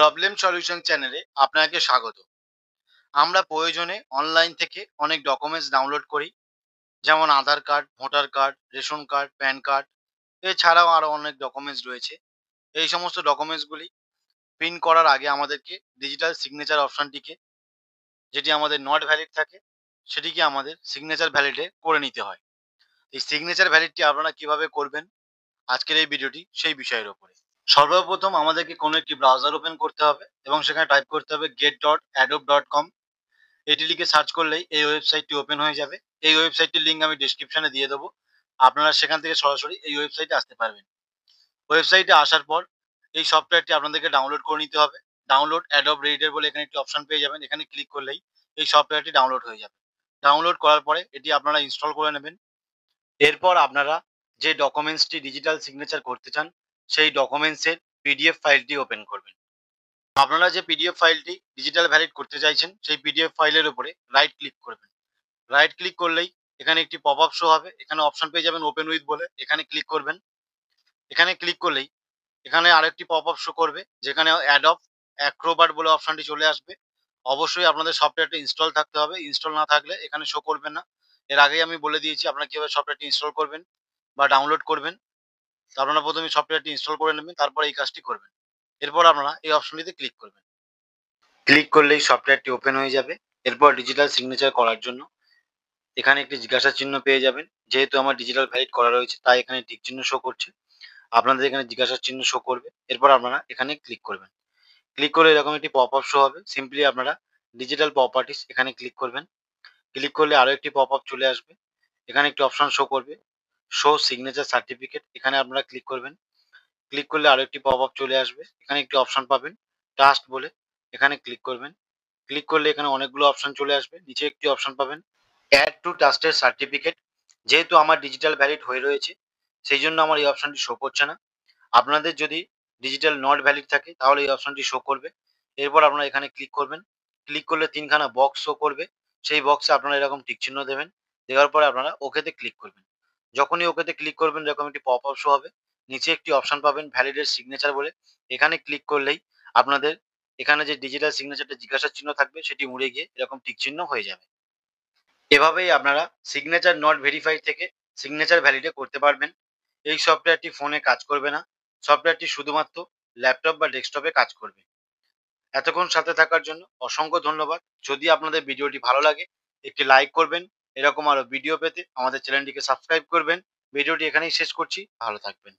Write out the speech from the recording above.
Problem solution চ্যানেলে আপনাকে স্বাগত। আমরা প্রয়োজনে অনলাইন থেকে অনেক ডকুমেন্টস ডাউনলোড করি, যেমন Aadhaar card, voter card, ration card, PAN card. এছাড়াও আরো অনেক ডকুমেন্টস রয়েছে। এই সমস্ত ডকুমেন্টসগুলি প্রিন্ট করার আগে আমাদেরকে ডিজিটাল সিগনেচার অপশনটিকে, যেটি আমাদের নট ভ্যালিড থাকে, সেটিকে আমাদের সিগনেচার ভ্যালিডে করে নিতে হয়। এই সিগনেচার ভ্যালিডটি আপনারা কিভাবে করবেন, আজকের এই ভিডিওটি সেই বিষয়ের উপরে। সর্বপ্রথম আমাদেরকে কোনো একটি ব্রাউজার ওপেন করতে হবে এবং সেখানে টাইপ করতে হবে get.adobe.com। এটি লিখে সার্চ করলেই এই ওয়েবসাইটটি ওপেন হয়ে যাবে। এই ওয়েবসাইটটির লিঙ্ক আমি ডেসক্রিপশনে দিয়ে দেবো। আপনারা সেখান থেকে সরাসরি এই ওয়েবসাইটে আসতে পারবেন। ওয়েবসাইটে আসার পর এই সফটওয়্যারটি আপনাদেরকে ডাউনলোড করে নিতে হবে। ডাউনলোড অ্যাডোব রিডার বলে এখানে একটি অপশন পেয়ে যাবেন। এখানে ক্লিক করলেই এই সফটওয়্যারটি ডাউনলোড হয়ে যাবে। ডাউনলোড করার পরে এটি আপনারা ইনস্টল করে নেবেন। এরপর আপনারা যে ডকুমেন্টসটি ডিজিটাল সিগনেচার করতে চান, সেই ডকুমেন্টসের পিডিএফ ফাইলটি ওপেন করবেন। আপনারা যে পিডিএফ ফাইলটি ডিজিটাল ভ্যালিড করতে চাইছেন, সেই পিডিএফ ফাইলের উপরে রাইট ক্লিক করবেন। রাইট ক্লিক করলেই এখানে একটি পপ আপ শো হবে। এখানে অপশন পেয়ে যাবেন ওপেন উইথ বলে। এখানে ক্লিক করবেন। এখানে ক্লিক করলেই এখানে আরেকটি পপ আপ শো করবে, যেখানে অ্যাডব অ্যাক্রোবাট বলে অপশনটি চলে আসবে। অবশ্যই আপনাদের সফটওয়্যারটি ইনস্টল থাকতে হবে। ইনস্টল না থাকলে এখানে শো করবে না। এর আগেই আমি বলে দিয়েছি আপনারা কিভাবে সফটওয়্যারটি ইনস্টল করবেন বা ডাউনলোড করবেন। তো আপনারা প্রথমে সফটওয়্যারটি ইনস্টল করে নেবেন, তারপর এই কাজটি করবেন। এরপর আপনারা এই অপশনটিতে ক্লিক করবেন। ক্লিক করলেই সফটওয়্যারটি ওপেন হয়ে যাবে। এরপর ডিজিটাল সিগনেচার করার জন্য এখানে একটি জিজ্ঞাসা চিহ্ন পেয়ে যাবেন। যেহেতু আমার ডিজিটাল ভ্যালিড করা রয়েছে, তাই এখানে টিক চিহ্ন শো করছে। আপনাদের এখানে জিজ্ঞাসা চিহ্ন শো করবে। এরপর আপনারা এখানে ক্লিক করবেন। ক্লিক করে এরকম একটি পপ আপ শো হবে। সিম্পলি আপনারা ডিজিটাল প্রপার্টিস এখানে ক্লিক করবেন। ক্লিক করলে আরো একটি পপ আপ চলে আসবে। এখানে একটি অপশন শো করবে, শো সিগনেচার সার্টিফিকেট। এখানে আপনারা ক্লিক করবেন। ক্লিক করলে আরো একটি পপ আপ চলে আসবে। এখানে একটি অপশন পাবেন ট্রাস্ট বলে। এখানে ক্লিক করবেন। ক্লিক করলে এখানে অনেকগুলো অপশন চলে আসবে। নিচে একটি অপশন পাবেন অ্যাড টু ট্রাস্টের সার্টিফিকেট। যেহেতু আমার ডিজিটাল ভ্যালিড হয়ে রয়েছে, সেই জন্য আমার এই অপশনটি শো করছে না। আপনাদের যদি ডিজিটাল নট ভ্যালিড থাকে তাহলে এই অপশনটি শো করবে। এরপর আপনারা এখানে ক্লিক করবেন। ক্লিক করলে তিনখানা বক্স শো করবে। সেই বক্সে আপনারা এরকম টিক চিহ্ন দেবেন। দেওয়ার পরে আপনারা ওকেতে ক্লিক করবেন। যখনই ওকেতে ক্লিক করবেন এরকম একটি পপ আপ শো হবে। নিচে একটি অপশন পাবেন ভ্যালিডেট সিগনেচার বলে। এখানে ক্লিক করলেই আপনাদের এখানে যে ডিজিটাল সিগনেচারটা জিজ্ঞাসা চিহ্ন থাকবে সেটি উড়ে গিয়ে এরকম টিক চিহ্ন হয়ে যাবে। এভাবেই আপনারা সিগনেচার নট ভেরিফাইড থেকে সিগনেচার ভ্যালিডে করতে পারবেন। এই সফটওয়্যারটি ফোনে কাজ করবে না। সফটওয়্যারটি শুধুমাত্র ল্যাপটপ বা ডেস্কটপে কাজ করবে। এতক্ষণ সাথে থাকার জন্য অসংখ্য ধন্যবাদ। যদি আপনাদের ভিডিওটি ভালো লাগে একটি লাইক করবেন। এরকম আরো ভিডিও পেতে আমাদের চ্যানেলটিকে সাবস্ক্রাইব করবেন। ভিডিওটি এখানেই শেষ করছি। ভালো থাকবেন।